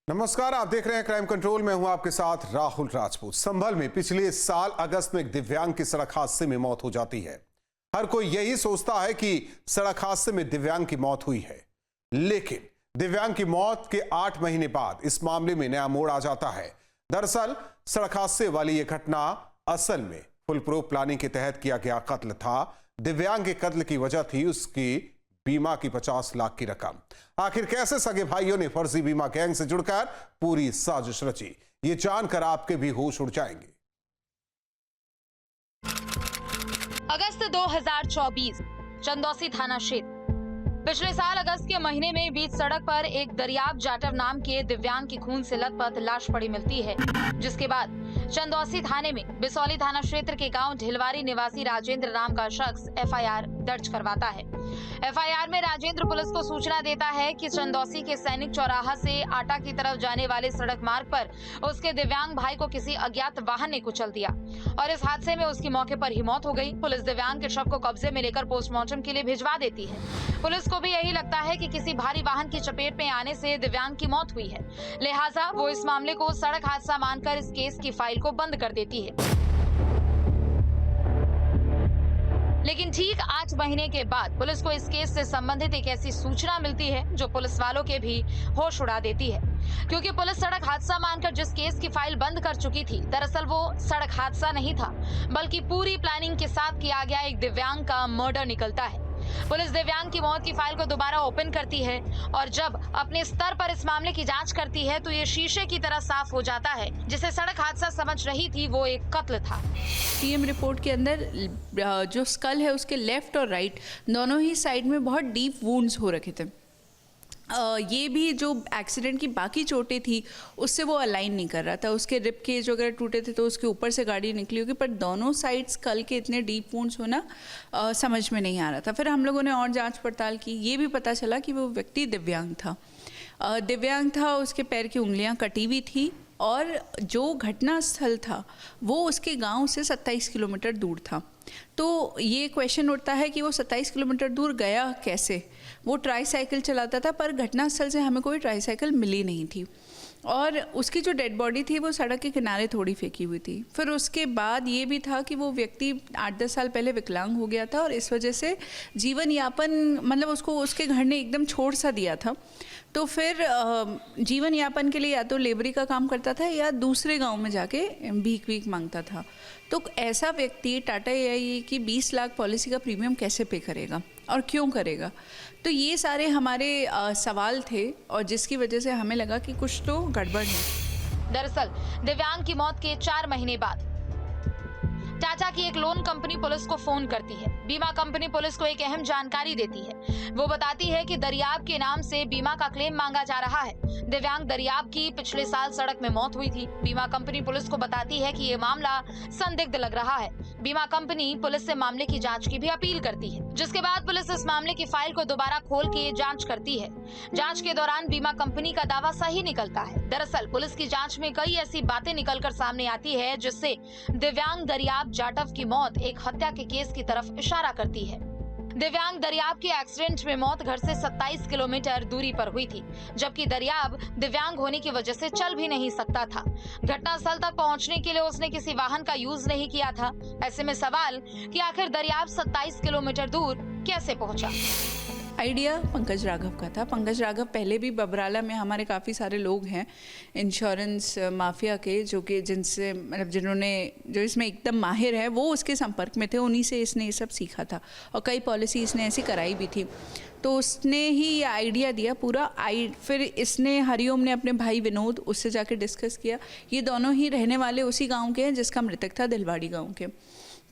नमस्कार, आप देख रहे हैं क्राइम कंट्रोल। में हूं आपके साथ राहुल राजपूत। संभल में पिछले साल अगस्त में एक दिव्यांग की सड़क हादसे में मौत हो जाती है। हर कोई यही सोचता है कि सड़क हादसे में दिव्यांग की मौत हुई है, लेकिन दिव्यांग की मौत के 8 महीने बाद इस मामले में नया मोड़ आ जाता है। दरअसल सड़क हादसे वाली यह घटना असल में फुल प्रूफ प्लानिंग के तहत किया गया कत्ल था। दिव्यांग के कत्ल की वजह थी उसकी बीमा की 50 लाख की रकम। आखिर कैसे सगे भाइयों ने फर्जी बीमा गैंग से जुड़कर पूरी साजिश रची, ये जानकर आपके भी होश उड़ जाएंगे। अगस्त 2024, चंदौसी थाना क्षेत्र। पिछले साल अगस्त के महीने में बीच सड़क पर एक दरियाब जाटव नाम के दिव्यांग की खून से लथपथ लाश पड़ी मिलती है, जिसके बाद चंदौसी थाने में बिसौली थाना क्षेत्र के गांव ढिलवारी निवासी राजेंद्र नाम का शख्स एफआईआर दर्ज करवाता है। एफआईआर में राजेंद्र पुलिस को सूचना देता है कि चंदौसी के सैनिक चौराहा से आटा की तरफ जाने वाले सड़क मार्ग पर उसके दिव्यांग भाई को किसी अज्ञात वाहन ने कुचल दिया और इस हादसे में उसकी मौके पर ही मौत हो गई। पुलिस दिव्यांग के शव को कब्जे में लेकर पोस्टमार्टम के लिए भिजवा देती है। पुलिस को भी यही लगता है कि किसी भारी वाहन की चपेट में आने से दिव्यांग की मौत हुई है, लिहाजा वो इस मामले को सड़क हादसा मानकर इस केस की फाइल को बंद कर देती है। लेकिन ठीक 8 महीने के बाद पुलिस को इस केस से संबंधित एक ऐसी सूचना मिलती है जो पुलिस वालों के भी होश उड़ा देती है, क्योंकि पुलिस सड़क हादसा मानकर जिस केस की फाइल बंद कर चुकी थी, दरअसल वो सड़क हादसा नहीं था, बल्कि पूरी प्लानिंग के साथ किया गया एक दिव्यांग का मर्डर निकलता है। पुलिस दिव्यांग की मौत की फाइल को दोबारा ओपन करती है और जब अपने स्तर पर इस मामले की जांच करती है तो ये शीशे की तरह साफ हो जाता है, जिसे सड़क हादसा समझ रही थी वो एक कत्ल था। पीएम रिपोर्ट के अंदर जो स्कल है उसके लेफ्ट और राइट दोनों ही साइड में बहुत डीप वुंड्स हो रखे थे। ये भी जो एक्सीडेंट की बाकी चोटें थी उससे वो अलाइन नहीं कर रहा था। उसके रिब केज वगैरह टूटे थे तो उसके ऊपर से गाड़ी निकली होगी, पर दोनों साइड स्कल के इतने डीप वुंड्स होना समझ में नहीं आ रहा था। फिर हम लोगों ने और जांच पड़ताल की, ये भी पता चला कि वो व्यक्ति दिव्यांग था। उसके पैर की उंगलियां कटी हुई थी और जो घटना स्थल था वो उसके गांव से 27 किलोमीटर दूर था। तो ये क्वेश्चन उठता है कि वो 27 किलोमीटर दूर गया कैसे। वो ट्राईसाइकिल चलाता था, पर घटनास्थल से हमें कोई ट्राईसाइकिल मिली नहीं थी और उसकी जो डेड बॉडी थी वो सड़क के किनारे थोड़ी फेंकी हुई थी। फिर उसके बाद ये भी था कि वो व्यक्ति 8-10 साल पहले विकलांग हो गया था और इस वजह से जीवन यापन मतलब उसको उसके घर ने एकदम छोड़ सा दिया था। तो फिर जीवन यापन के लिए या तो लेबरी का काम करता था या दूसरे गांव में जाके भीख मांगता था। तो ऐसा व्यक्ति टाटा एआई की 20 लाख पॉलिसी का प्रीमियम कैसे पे करेगा और क्यों करेगा? तो ये सारे हमारे सवाल थे और जिसकी वजह से हमें लगा कि कुछ तो गड़बड़ है। दरअसल दिव्यांग की मौत के 4 महीने बाद टाटा की एक लोन कंपनी पुलिस को फोन करती है। बीमा कंपनी पुलिस को एक अहम जानकारी देती है। वो बताती है कि दरियाब के नाम से बीमा का क्लेम मांगा जा रहा है। दिव्यांग दरियाब की पिछले साल सड़क में मौत हुई थी। बीमा कंपनी पुलिस को बताती है कि ये मामला संदिग्ध लग रहा है। बीमा कंपनी पुलिस से मामले की जांच की भी अपील करती है, जिसके बाद पुलिस इस मामले की फाइल को दोबारा खोल के जांच करती है। जांच के दौरान बीमा कंपनी का दावा सही निकलता है। दरअसल पुलिस की जांच में कई ऐसी बातें निकलकर सामने आती है जिससे दिव्यांग दरियाब जाटव की मौत एक हत्या के केस की तरफ इशारा करती है। दिव्यांग दरियाब की एक्सीडेंट में मौत घर से 27 किलोमीटर दूरी पर हुई थी, जबकि दरियाब दिव्यांग होने की वजह से चल भी नहीं सकता था। घटनास्थल तक पहुंचने के लिए उसने किसी वाहन का यूज नहीं किया था। ऐसे में सवाल कि आखिर दरियाब 27 किलोमीटर दूर कैसे पहुंचा? आइडिया पंकज राघव का था। पंकज राघव पहले भी बबराला में हमारे काफ़ी सारे लोग हैं इंश्योरेंस माफिया के जिन्होंने जो इसमें एकदम माहिर है, वो उसके संपर्क में थे। उन्हीं से इसने ये सब सीखा था और कई पॉलिसी इसने ऐसी कराई भी थी। तो उसने ही ये आइडिया दिया पूरा। फिर इसने हरिओम ने अपने भाई विनोद उससे जाके डिस्कस किया। ये दोनों ही रहने वाले उसी गाँव के हैं जिसका मृतक था, दिलवाड़ी गाँव के।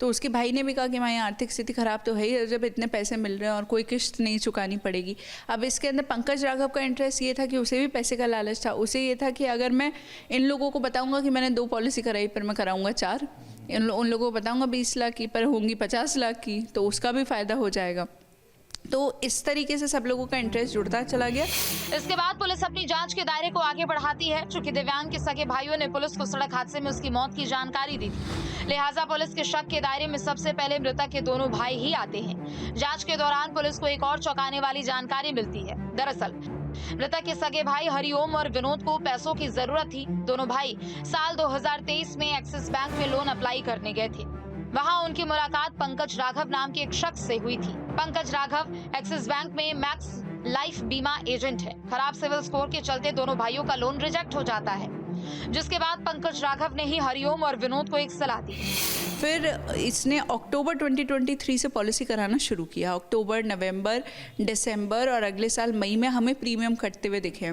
तो उसके भाई ने भी कहा कि हमारी आर्थिक स्थिति खराब तो है ही, जब इतने पैसे मिल रहे हैं और कोई किश्त नहीं चुकानी पड़ेगी। अब इसके अंदर पंकज राघव का इंटरेस्ट ये था कि उसे भी पैसे का लालच था। उसे ये था कि अगर मैं इन लोगों को बताऊंगा कि मैंने 2 पॉलिसी कराई, पर मैं कराऊंगा 4, उन लोगों को बताऊंगा 20 लाख की, पर होंगी 50 लाख की, तो उसका भी फ़ायदा हो जाएगा। तो इस तरीके से सब लोगों का इंटरेस्ट जुड़ता चला गया। इसके बाद पुलिस अपनी जांच के दायरे को आगे बढ़ाती है। चूंकि दिव्यांग के सगे भाइयों ने पुलिस को सड़क हादसे में उसकी मौत की जानकारी दी थी, लिहाजा पुलिस के शक के दायरे में सबसे पहले मृतक के दोनों भाई ही आते हैं। जांच के दौरान पुलिस को एक और चौंकाने वाली जानकारी मिलती है। दरअसल मृतक के सगे भाई हरिओम और विनोद को पैसों की जरूरत थी। दोनों भाई साल 2023 में एक्सिस बैंक में लोन अप्लाई करने गए थे। वहां उनकी मुलाकात पंकज राघव नाम के एक शख्स से हुई थी। पंकज राघव एक्सिस बैंक में मैक्स लाइफ बीमा एजेंट है। खराब सिविल स्कोर के चलते दोनों भाइयों का लोन रिजेक्ट हो जाता है, जिसके बाद पंकज राघव ने ही हरिओम और विनोद को एक सलाह दी। फिर इसने अक्टूबर 2023 से पॉलिसी कराना शुरू किया। अक्टूबर, नवंबर, दिसंबर और अगले साल मई में हमें प्रीमियम कटते हुए दिखे।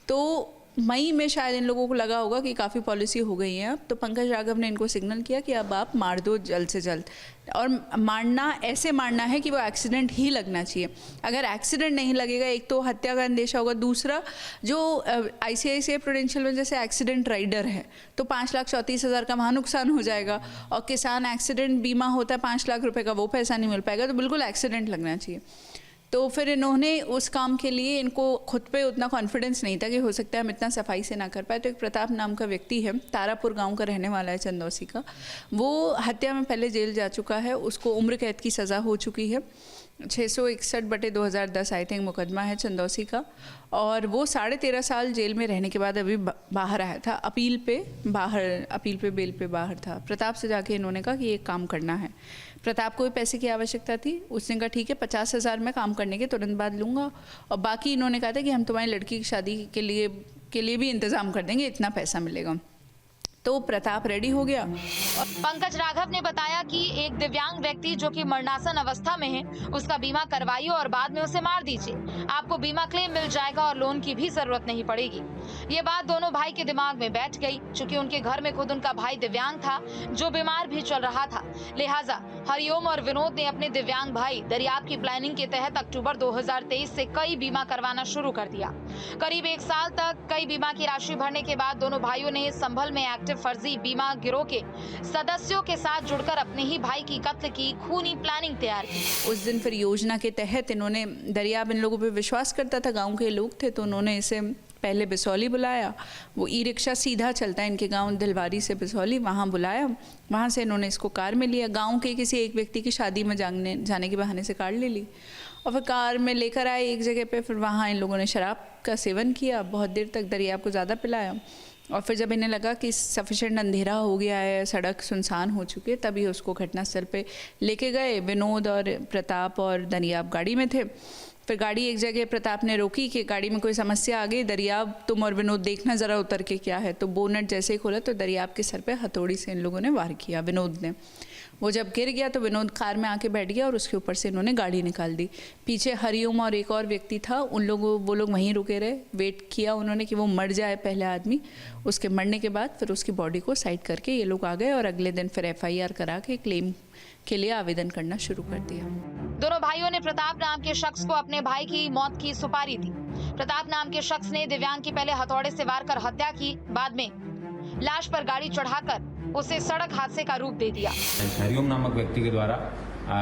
तो मई में शायद इन लोगों को लगा होगा कि काफ़ी पॉलिसी हो गई है अब, तो पंकज राघव ने इनको सिग्नल किया कि अब आप मार दो जल्द से जल्द। और मारना ऐसे मारना है कि वो एक्सीडेंट ही लगना चाहिए। अगर एक्सीडेंट नहीं लगेगा, एक तो हत्या का अंदेशा होगा, दूसरा जो ICICI प्रूडेंशियल में जैसे एक्सीडेंट राइडर है तो 5,34,000 का वहाँ नुकसान हो जाएगा, और किसान एक्सीडेंट बीमा होता है 5 लाख रुपए का, वो पैसा नहीं मिल पाएगा। तो बिल्कुल एक्सीडेंट लगना चाहिए। तो फिर इन्होंने उस काम के लिए, इनको खुद पे उतना कॉन्फिडेंस नहीं था कि हो सकता है हम इतना सफाई से ना कर पाए। तो एक प्रताप नाम का व्यक्ति है, तारापुर गांव का रहने वाला है, चंदौसी का। वो हत्या में पहले जेल जा चुका है, उसको उम्र कैद की सज़ा हो चुकी है। 661/2010 आई थिंक मुकदमा है चंदौसी का। और वो 13.5 साल जेल में रहने के बाद अभी बाहर आया था, अपील पे बेल पे बाहर था। प्रताप से जाके इन्होंने कहा कि एक काम करना है। प्रताप को भी पैसे की आवश्यकता थी। उसने कहा ठीक है, 50,000 मैं काम करने के तुरंत बाद लूँगा, और बाकी इन्होंने कहा था कि हम तुम्हारी लड़की की शादी के लिए भी इंतज़ाम कर देंगे, इतना पैसा मिलेगा। तो प्रताप रेडी हो गया। पंकज राघव ने बताया कि एक दिव्यांग व्यक्ति जो कि मरणासन अवस्था में है, उसका बीमा करवाइए और बाद में उसे मार दीजिए। आपको बीमा क्लेम मिल जाएगा और लोन की भी जरूरत नहीं पड़ेगी। ये बात दोनों भाई के दिमाग में बैठ गई। चूंकि उनके घर में खुद उनका भाई दिव्यांग था जो बीमार भी चल रहा था, लिहाजा हरिओम और विनोद ने अपने दिव्यांग भाई दरियाब की प्लानिंग के तहत अक्टूबर 2023 से कई बीमा करवाना शुरू कर दिया। करीब 1 साल तक कई बीमा की राशि भरने के बाद दोनों भाइयों ने संभल में एक्टिव फर्जी बीमा गिरोह के सदस्यों के साथ जुड़कर अपने ही भाई की कत्ल की खूनी प्लानिंग तैयार की। उस दिन फिर योजना के तहत इन्होंने, दरियाब इन लोगों पे विश्वास करता था, गांव के लोग थे, तो उन्होंने इसे पहले बिसौली बुलाया। वो ई-रिक्शा सीधा चलता है इनके गांव दिलवारी से बिसौली, वहाँ बुलाया। वहाँ से इन्होंने इसको कार में लिया। गांव के किसी एक व्यक्ति की शादी में जाने के बहाने से कार ले ली, और फिर कार में लेकर आए एक जगह पे। फिर वहाँ इन लोगों ने शराब का सेवन किया, बहुत देर तक दरियाब को ज़्यादा पिलाया। और फिर जब इन्हें लगा कि सफिशेंट अंधेरा हो गया है, सड़क सुनसान हो चुकी है, तभी उसको घटनास्थल पे लेके गए। विनोद और प्रताप और दरियाब गाड़ी में थे। फिर गाड़ी एक जगह प्रताप ने रोकी कि गाड़ी में कोई समस्या आ गई, दरियाब तुम और विनोद देखना ज़रा उतर के क्या है। तो बोनट जैसे ही खोला तो दरियाब के सर पे हथौड़ी से इन लोगों ने वार किया, विनोद ने। वो जब गिर गया तो विनोद कार में आके बैठ गया और उसके ऊपर से इन्होंने गाड़ी निकाल दी। पीछे हरिओम और एक और व्यक्ति था, वो लोग वहीं रुके रहे। वेट किया उन्होंने कि वो मर जाए पहले आदमी। उसके मरने के बाद फिर उसकी बॉडी को साइड करके ये लोग आ गए, और अगले दिन फिर FIR करा के क्लेम के लिए आवेदन करना शुरू कर दिया। दोनों भाइयों ने प्रताप नाम के शख्स को अपने भाई की मौत की सुपारी दी। प्रताप नाम के शख्स ने दिव्यांग की पहले हथौड़े से वार कर हत्या की, बाद में लाश पर गाड़ी चढ़ाकर उसे सड़क हादसे का रूप दे दिया। हरिओम नामक व्यक्ति के द्वारा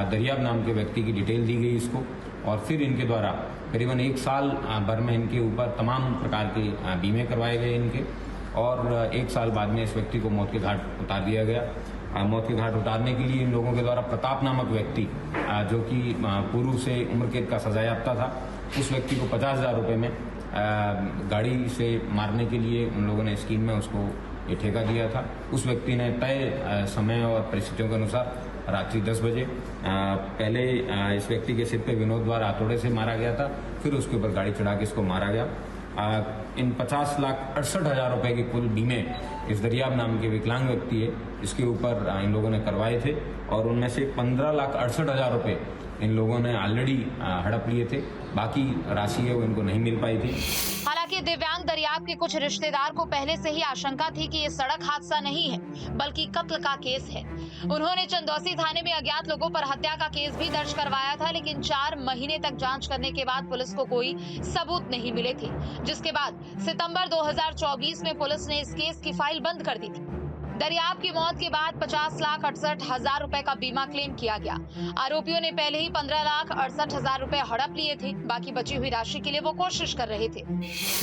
दरियाब नाम के व्यक्ति की डिटेल दी गई इसको, और फिर इनके द्वारा करीबन 1 साल भर में इनके ऊपर तमाम प्रकार के बीमे करवाए गए इनके, और 1 साल बाद में इस व्यक्ति को मौत के घाट उतार दिया गया। मौत के घाट उतारने के लिए इन लोगों के द्वारा प्रताप नामक व्यक्ति जो कि पूर्व से उम्र कैद का सजा याफ्ता था, उस व्यक्ति को 50,000 रुपये में गाड़ी से मारने के लिए उन लोगों ने स्कीम में उसको ये ठेका दिया था। उस व्यक्ति ने तय समय और परिस्थितियों के अनुसार रात्रि 10 बजे पहले इस व्यक्ति के सिर पे विनोद द्वारा हथौड़े से मारा गया था, फिर उसके ऊपर गाड़ी चढ़ा के इसको मारा गया। इन 50,68,000 रुपए के कुल बीमे इस दरियाब नाम के विकलांग व्यक्ति है इसके ऊपर इन लोगों ने करवाए थे, और उनमें से 15,68,000 रुपए इन लोगों ने ऑलरेडी हड़प लिए थे। बाकी राशि है वो इनको नहीं मिल पाई थी। हालांकि दिव्यांग दरियाब के कुछ रिश्तेदार को पहले से ही आशंका थी कि ये सड़क हादसा नहीं है बल्कि कत्ल का केस है। उन्होंने चंदौसी थाने में अज्ञात लोगों पर हत्या का केस भी दर्ज करवाया था, लेकिन 4 महीने तक जांच करने के बाद पुलिस को कोई सबूत नहीं मिले थे, जिसके बाद सितंबर 2024 में पुलिस ने इस केस की फाइल बंद कर दी थी। दरियाब की मौत के बाद 50,68,000 रुपए का बीमा क्लेम किया गया। आरोपियों ने पहले ही 15,68,000 रुपए हड़प लिए थे। बाकी बची हुई राशि के लिए वो कोशिश कर रहे थे।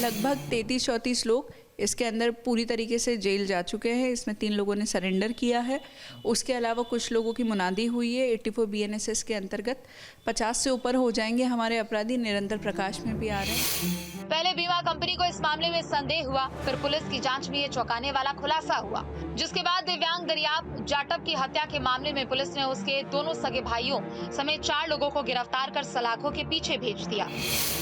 लगभग 33-34 लोग इसके अंदर पूरी तरीके से जेल जा चुके हैं। इसमें 3 लोगों ने सरेंडर किया है। उसके अलावा कुछ लोगों की मुनादी हुई है। 84 BNSS के अंतर्गत 50 से ऊपर हो जाएंगे हमारे अपराधी। निरंतर प्रकाश में भी आ रहे हैं। पहले बीमा कंपनी को इस मामले में संदेह हुआ, फिर पुलिस की जांच में ये चौंकाने वाला खुलासा हुआ, जिसके बाद दिव्यांग दरियाब जाटव की हत्या के मामले में पुलिस ने उसके दोनों सगे भाइयों समेत 4 लोगों को गिरफ्तार कर सलाखों के पीछे भेज दिया।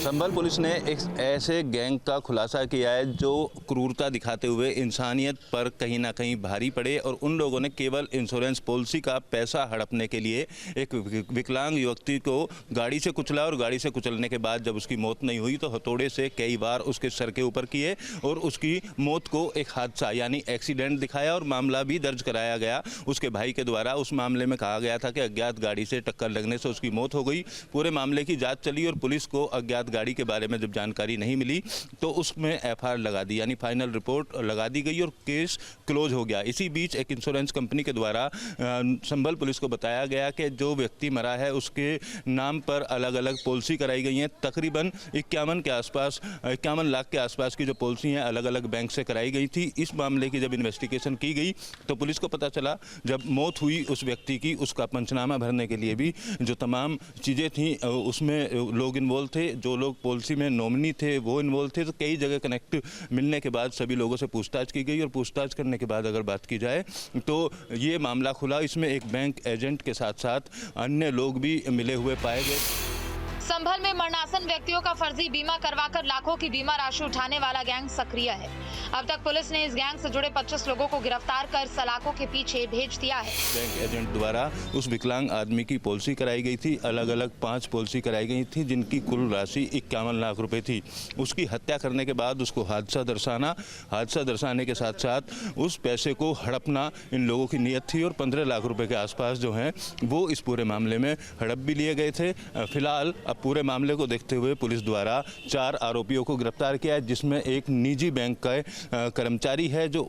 संभल पुलिस ने एक ऐसे गैंग का खुलासा किया है जो क्रूरता दिखाते हुए इंसानियत पर कहीं ना कहीं भारी पड़े, और उन लोगों ने केवल इंश्योरेंस पॉलिसी का पैसा हड़पने के लिए एक विकलांग युवती को गाड़ी से कुचला, और गाड़ी से कुचलने के बाद जब उसकी मौत नहीं हुई तो हथौड़े से कई बार उसके सर के ऊपर किए और उसकी मौत को एक हादसा यानी एक्सीडेंट दिखाया और मामला भी दर्ज कराया गया उसके भाई के द्वारा। उस मामले में कहा गया था कि अज्ञात गाड़ी से टक्कर लगने से उसकी मौत हो गई। पूरे मामले की जांच चली और पुलिस को अज्ञात गाड़ी के बारे में जब जानकारी नहीं मिली तो उसमें FIR लगा दी, यानी फाइनल रिपोर्ट लगा दी गई और केस क्लोज हो गया। इसी बीच एक इंश्योरेंस कंपनी के द्वारा संभल पुलिस को बताया गया कि जो व्यक्ति मरा है उसके नाम पर अलग अलग पॉलिसी कराई गई हैं। तकरीबन 51 लाख के आसपास की जो पॉलिसी हैं अलग अलग बैंक से कराई गई थी। इस मामले की जब इन्वेस्टिगेशन की गई तो पुलिस को पता चला, जब मौत हुई उस व्यक्ति की, उसका पंचनामा भरने के लिए भी जो तमाम चीज़ें थी उसमें लोग इन्वॉल्व थे, जो लोग पॉलिसी में नॉमिनी थे वो इन्वॉल्व थे। तो कई जगह कनेक्ट मिलने के बाद सभी लोगों से पूछताछ की गई और पूछताछ करने के बाद अगर बात की जाए तो ये मामला खुला। इसमें एक बैंक एजेंट के साथ साथ अन्य लोग भी मिले हुए पाए गए। संभल में मरणासन व्यक्तियों का फर्जी बीमा करवाकर लाखों की बीमा राशि उठाने वाला गैंग सक्रिय है। अब तक पुलिस ने इस गैंग से जुड़े 25 लोगों को गिरफ्तार कर सलाखों के पीछे भेज दिया है। बैंक एजेंट द्वारा उस विकलांग आदमी की पॉलिसी कराई गई थी, अलग अलग 5 पॉलिसी कराई गई थी जिनकी कुल राशि 51 लाख रुपए थी। उसकी हत्या करने के बाद उसको हादसा दर्शाने के साथ साथ उस पैसे को हड़पना इन लोगों की नीयत थी और 15 लाख रुपए के आसपास जो हैं वो इस पूरे मामले में हड़प भी लिए गए थे। फिलहाल अब पूरे मामले को देखते हुए पुलिस द्वारा 4 आरोपियों को गिरफ्तार किया है, जिसमें एक निजी बैंक का कर्मचारी है जो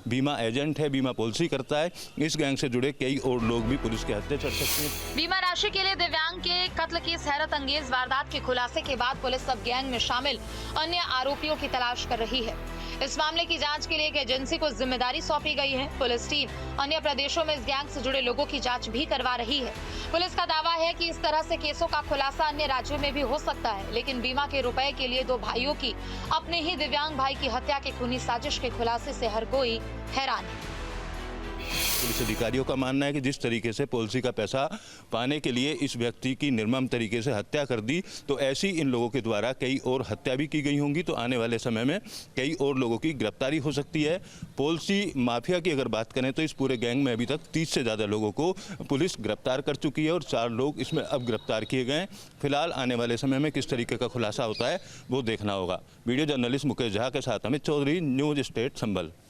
बीमा एजेंट है, बीमा पॉलिसी करता है। इस गैंग से जुड़े कई और लोग भी पुलिस के हत्थे चढ़ सकते हैं। बीमा राशि के लिए दिव्यांग के कत्ल की इस हैरत अंगेज वारदात के खुलासे के बाद पुलिस अब गैंग में शामिल अन्य आरोपियों की तलाश कर रही है। इस मामले की जांच के लिए एक एजेंसी को जिम्मेदारी सौंपी गई है। पुलिस टीम अन्य प्रदेशों में इस गैंग से जुड़े लोगों की जांच भी करवा रही है। पुलिस का दावा है कि इस तरह से केसों का खुलासा अन्य राज्यों में भी हो सकता है, लेकिन बीमा के रुपए के लिए 2 भाइयों की अपने ही दिव्यांग भाई की हत्या के खूनी साजिश के खुलासे से हर कोई हैरान है। पुलिस अधिकारियों का मानना है कि जिस तरीके से पॉलिसी का पैसा पाने के लिए इस व्यक्ति की निर्मम तरीके से हत्या कर दी, तो ऐसी इन लोगों के द्वारा कई और हत्या भी की गई होंगी। तो आने वाले समय में कई और लोगों की गिरफ्तारी हो सकती है। पॉलिसी माफिया की अगर बात करें तो इस पूरे गैंग में अभी तक 30 से ज़्यादा लोगों को पुलिस गिरफ्तार कर चुकी है और 4 लोग इसमें अब गिरफ्तार किए गए। फिलहाल आने वाले समय में किस तरीके का खुलासा होता है वो देखना होगा। वीडियो जर्नलिस्ट मुकेश झा के साथ अमित चौधरी, न्यूज स्टेट संभल।